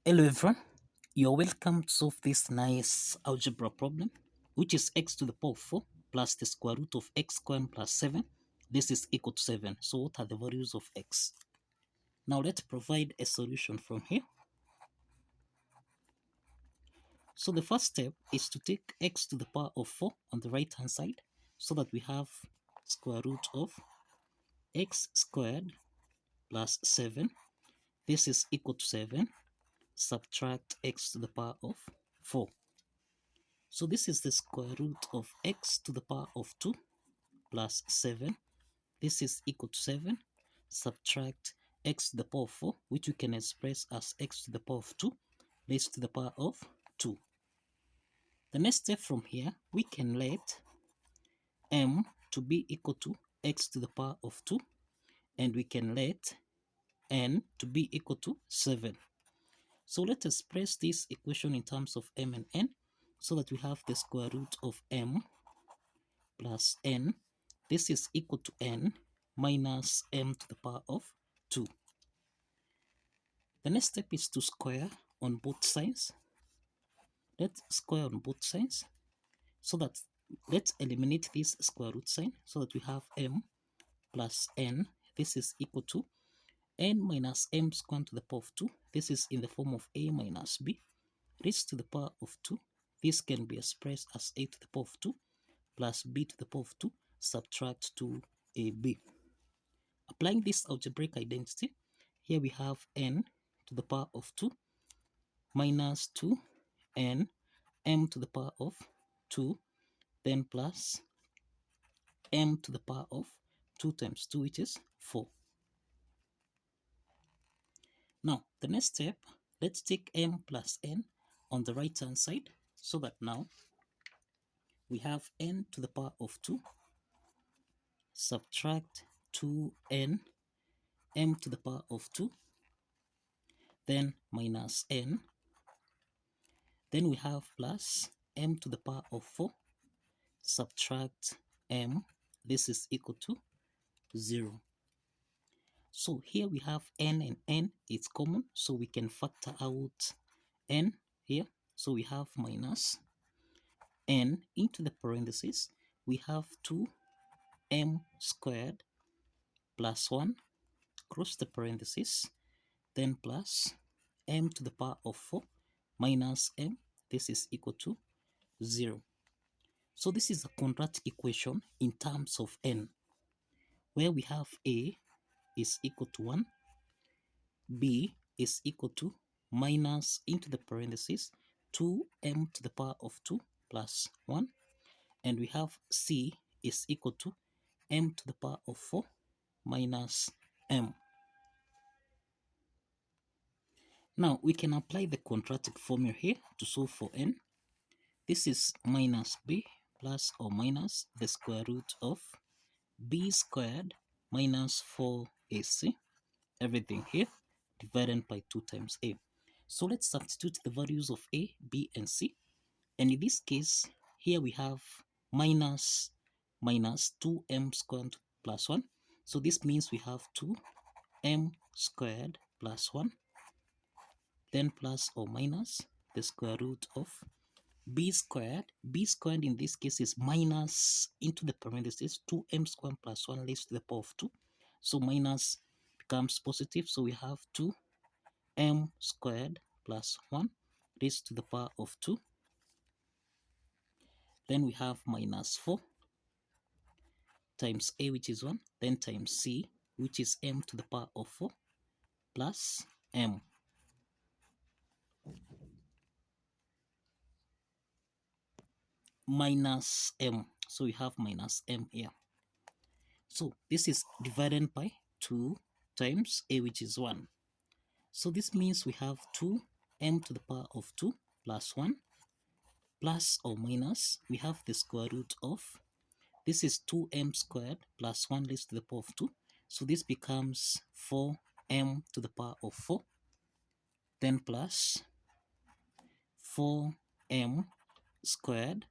Hello everyone, you're welcome to solve this nice algebra problem, which is x to the power of 4 plus the square root of x squared plus 7. This is equal to 7. So what are the values of x? Now let's provide a solution from here. So the first step is to take x to the power of 4 on the right hand side, so that we have square root of x squared plus 7. This is equal to 7. Subtract x to the power of 4. So this is the square root of x to the power of 2 plus 7. This is equal to 7. Subtract x to the power of 4, which we can express as x to the power of 2 raised to the power of 2. The next step from here, we can let m to be equal to x to the power of 2, and we can let n to be equal to 7. So let's express this equation in terms of m and n, so that we have the square root of m plus n. This is equal to n minus m to the power of 2. The next step is to square on both sides. Let's square on both sides, so that let's eliminate this square root sign, so that we have m plus n. This is equal to n minus m squared to the power of 2. This is in the form of a minus b raised to the power of 2. This can be expressed as a to the power of 2 plus b to the power of 2 subtract 2ab. Applying this algebraic identity, here we have n to the power of 2 minus 2n m to the power of 2, then plus m to the power of 2 times 2, which is 4. Now, the next step, let's take m plus n on the right hand side, so that now we have n to the power of 2, subtract 2n, m to the power of 2, then minus n. Then we have plus m to the power of 4, subtract m. This is equal to 0. So here we have n and n, it's common, so we can factor out n here. So we have minus n into the parentheses. We have 2m squared plus 1, cross the parentheses, then plus m to the power of 4 minus m. This is equal to 0. So this is a quadratic equation in terms of n, where we have a is equal to 1, b is equal to minus into the parentheses 2m to the power of 2 plus 1, and we have c is equal to m to the power of 4 minus m. Now we can apply the quadratic formula here to solve for n. This is minus b plus or minus the square root of b squared minus 4ac, everything here divided by 2 times a. So let's substitute the values of a, b, and c. And in this case, here we have minus 2m squared plus 1. So this means we have 2m squared plus 1, then plus or minus the square root of b squared. B squared in this case is minus into the parentheses 2m squared plus 1 raised to the power of 2. So minus becomes positive, so we have 2m squared plus 1 raised to the power of 2. Then we have minus 4 times a, which is 1, then times c, which is m to the power of 4, plus m. Minus m. So we have minus m here. So this is divided by 2 times a, which is 1. So this means we have 2m to the power of 2 plus 1, plus or minus, we have the square root of, this is 2m squared plus 1 raised to the power of 2. So this becomes 4m to the power of 4, then plus 4m squared,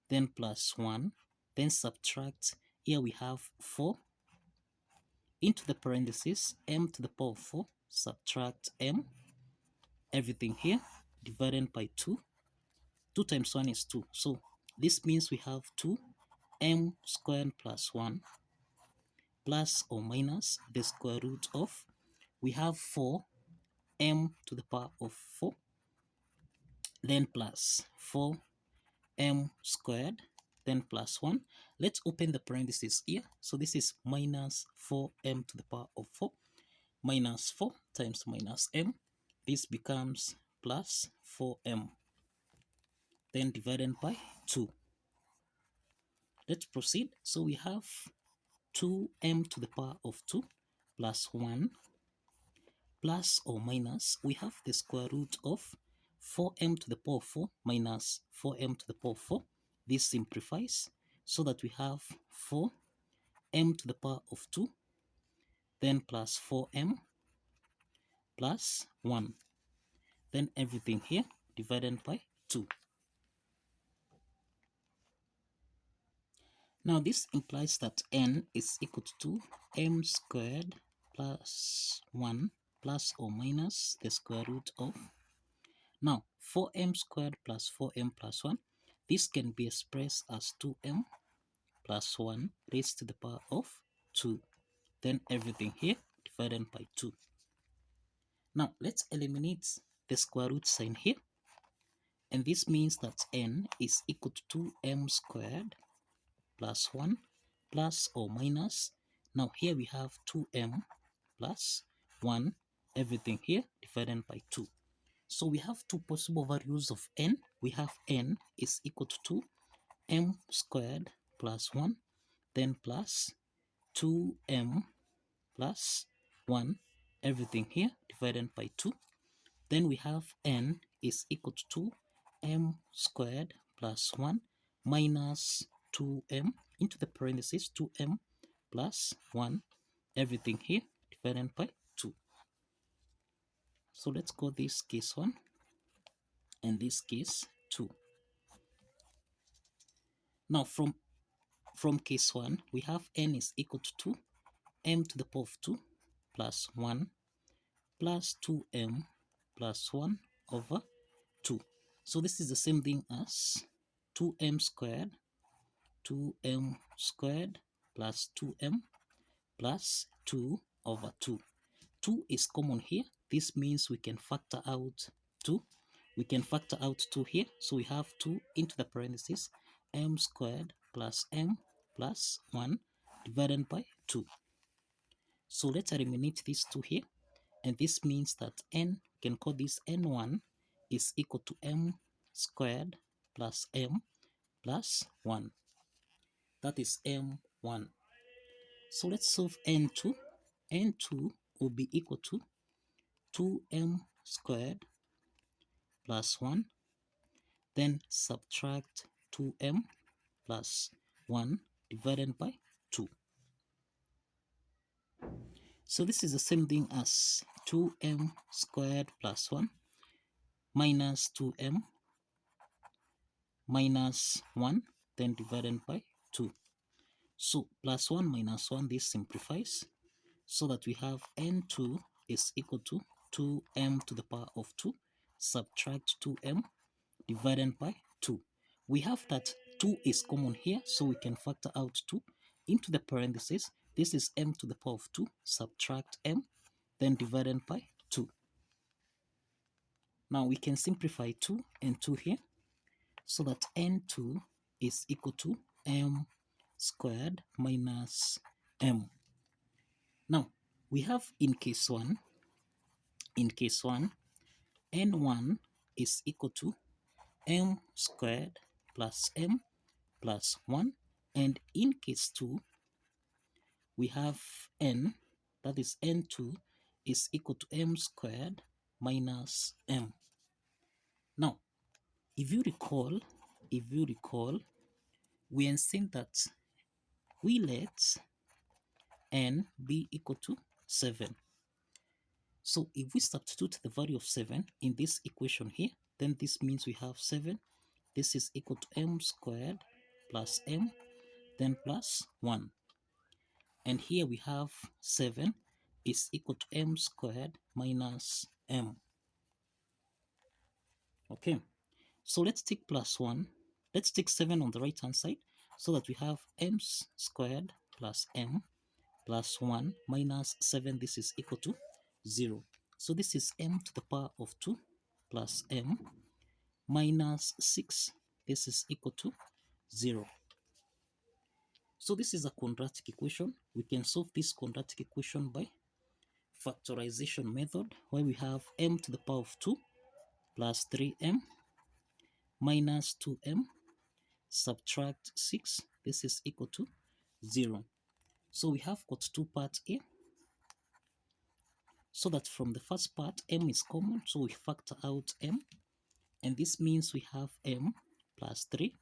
then plus 1, then subtract, here we have 4 into the parentheses m to the power of 4, subtract m, everything here divided by 2. 2 times 1 is 2. So this means we have 2m squared plus 1 plus or minus the square root of, we have 4m to the power of 4, then plus 4m squared, then plus 1. Let's open the parentheses here. So this is minus 4m to the power of 4 minus 4 times minus m. This becomes plus 4m, then divided by 2. Let's proceed. So we have 2m to the power of 2 plus 1 plus or minus, we have the square root of 4m to the power of 4 minus 4m to the power of 4. This simplifies so that we have 4m to the power of 2, then plus 4m plus 1. Then everything here divided by 2. Now this implies that n is equal to m squared plus 1 plus or minus the square root of, now 4m squared plus 4m plus 1, this can be expressed as 2m plus 1 raised to the power of 2. Then everything here divided by 2. Now let's eliminate the square root sign here, and this means that n is equal to 2m squared plus 1 plus or minus, now here we have 2m plus 1, everything here divided by 2. So we have two possible values of n. We have n is equal to 2m squared plus 1, then plus 2m plus 1, everything here divided by 2. Then we have n is equal to 2m squared plus 1 minus 2m into the parentheses 2m plus 1, everything here divided by 2. So let's call this case 1 and this case 2. Now from case 1, we have n is equal to 2m to the power of 2 plus 1 plus 2m plus 1 over 2. So this is the same thing as 2m squared plus 2m plus 2 over 2. 2 is common here. This means we can factor out 2. We can factor out 2 here. So we have 2 into the parentheses m squared plus m plus 1 divided by 2. So let's eliminate these 2 here. And this means that n, we can call this n1 is equal to m squared plus m plus 1. That is m1. So let's solve n2. n2 will be equal to 2m squared plus 1, then subtract 2m plus 1 divided by 2. So this is the same thing as 2m squared plus 1 minus 2m minus 1, then divided by 2. So plus 1 minus 1, this simplifies so that we have n2 is equal to 2m to the power of 2, subtract 2m divided by 2. We have that 2 is common here, so we can factor out 2 into the parentheses. This is m to the power of 2, subtract m, then divided by 2. Now we can simplify 2 and 2 here, so that n2 is equal to m squared minus m. Now we have in case 1, n1 is equal to m squared plus m plus 1, and in case 2 we have n, that is n2 is equal to m squared minus m. Now if you recall, we are saying that we let n be equal to 7. So if we substitute the value of 7 in this equation here, then this means we have 7. This is equal to m squared plus m, then plus 1. And here we have 7 is equal to m squared minus m. Okay, so let's take plus 1. Let's take 7 on the right hand side so that we have m squared plus m plus 1 minus 7. This is equal to 0. So this is m to the power of 2 plus m minus 6. This is equal to 0. So this is a quadratic equation. We can solve this quadratic equation by factorization method, where we have m to the power of 2 plus 3m minus 2m subtract 6. This is equal to 0. So we have got two parts here, so that from the first part m is common, so we factor out m, and this means we have m plus 3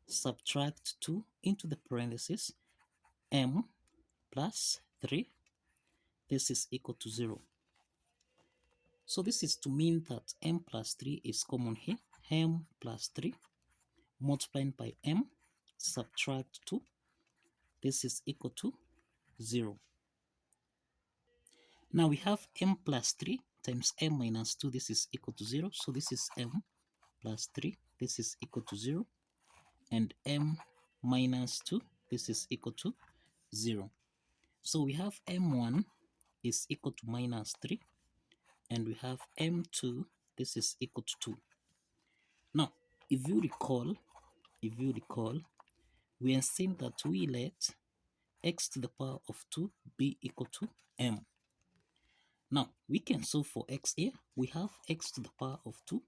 subtract 2 into the parentheses m plus 3. This is equal to 0. So this is to mean that m plus 3 is common here. M plus 3 multiplied by m subtract 2. This is equal to 0. Now we have m plus 3 times m minus 2. This is equal to 0. So this is m plus 3. This is equal to 0. And m minus 2. This is equal to 0. So we have m1 is equal to minus 3. And we have m2. This is equal to 2. Now, if you recall, we are saying that we let x to the power of 2 be equal to m. Now, we can solve for x here. We have x to the power of 2.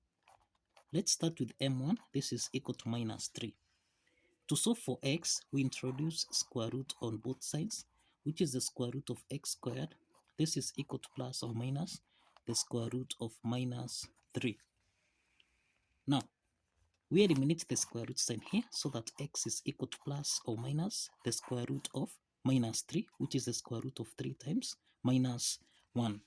Let's start with m1. This is equal to minus 3. To solve for x, we introduce square root on both sides, which is the square root of x squared. This is equal to plus or minus the square root of minus 3. Now, we eliminate the square root sign here so that x is equal to plus or minus the square root of minus 3, which is the square root of 3 times minus 1.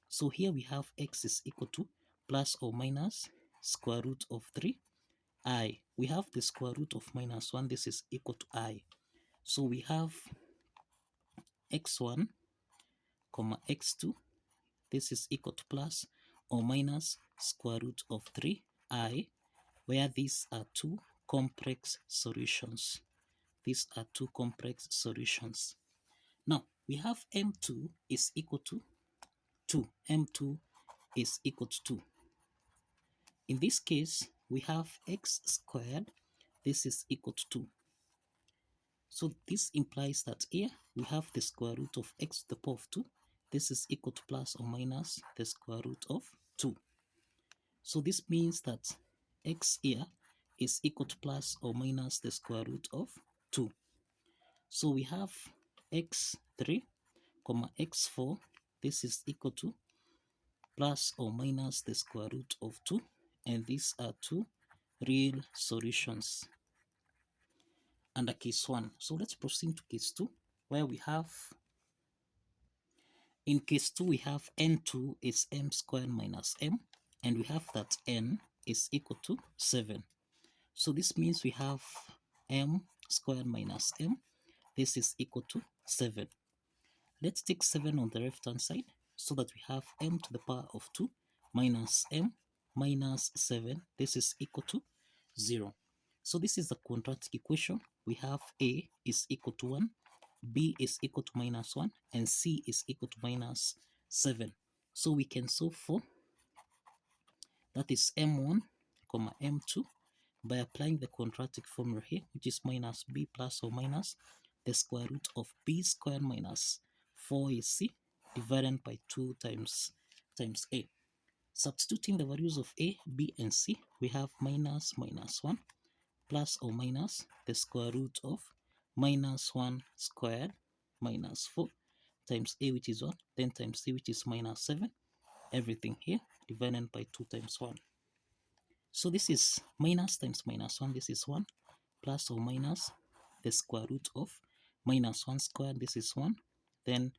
So here we have x is equal to plus or minus square root of 3 I. We have the square root of minus 1. This is equal to I. So we have x1 comma x2. This is equal to plus or minus square root of 3I, where these are two complex solutions. These are two complex solutions. Now, we have m2 is equal to 2. m2 is equal to 2. In this case, we have x squared. This is equal to 2. So this implies that here we have the square root of x to the power of 2. This is equal to plus or minus the square root of 2. So this means that x here is equal to plus or minus the square root of 2. So we have x3 comma x4. This is equal to plus or minus the square root of 2. And these are two real solutions under case 1. So let's proceed to case 2, where we have, in case 2, we have n2 is m squared minus m, and we have that n is equal to 7. So this means we have m squared minus m. This is equal to 7. Let's take 7 on the left hand side so that we have m to the power of 2 minus m minus 7. This is equal to 0. So this is the quadratic equation. We have a is equal to 1, b is equal to minus 1, and c is equal to minus 7. So we can solve for, that is m1 comma m2, by applying the quadratic formula here, which is minus b plus or minus the square root of b squared minus 4ac divided by 2 times a. Substituting the values of a, b, and c, we have minus 1 plus or minus the square root of minus 1 squared minus 4 times a, which is 1, then times c, which is minus 7, everything here divided by 2 times 1. So this is minus times minus 1. This is 1 plus or minus the square root of minus 1 squared. This is 1. Then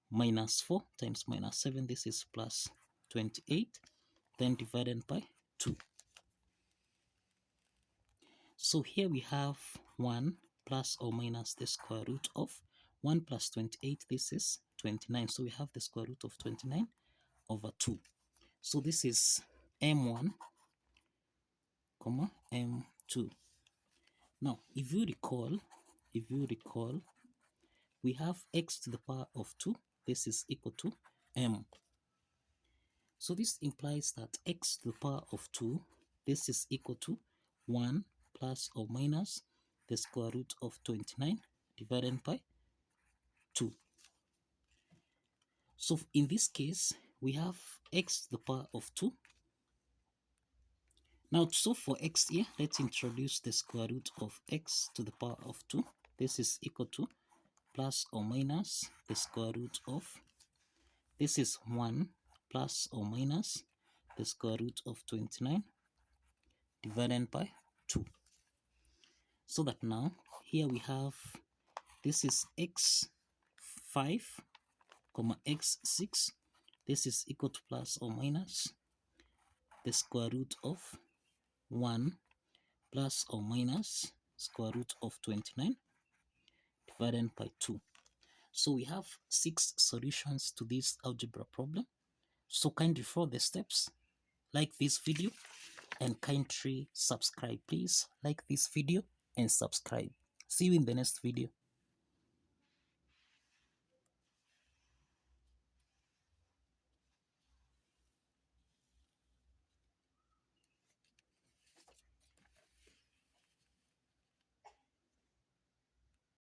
minus 4 times minus 7. This is plus 28. Then divided by 2. So here we have 1 plus or minus the square root of 1 plus 28. This is 29. So we have the square root of 29 over 2. So this is m1 comma m2. Now, if you recall, we have x to the power of 2. This is equal to m. So this implies that x to the power of 2, this is equal to 1 plus or minus the square root of 29 divided by 2. So in this case, we have x to the power of 2. Now, so for x here, let's introduce the square root of x to the power of 2. This is equal to plus or minus the square root of, this is 1 plus or minus the square root of 29 divided by 2. So that now, here we have, this is x5, x6. This is equal to plus or minus the square root of 1 plus or minus square root of 29 divided by 2. So we have 6 solutions to this algebra problem. So kindly follow the steps, like this video, and kindly subscribe. Please like this video and subscribe. See you in the next video.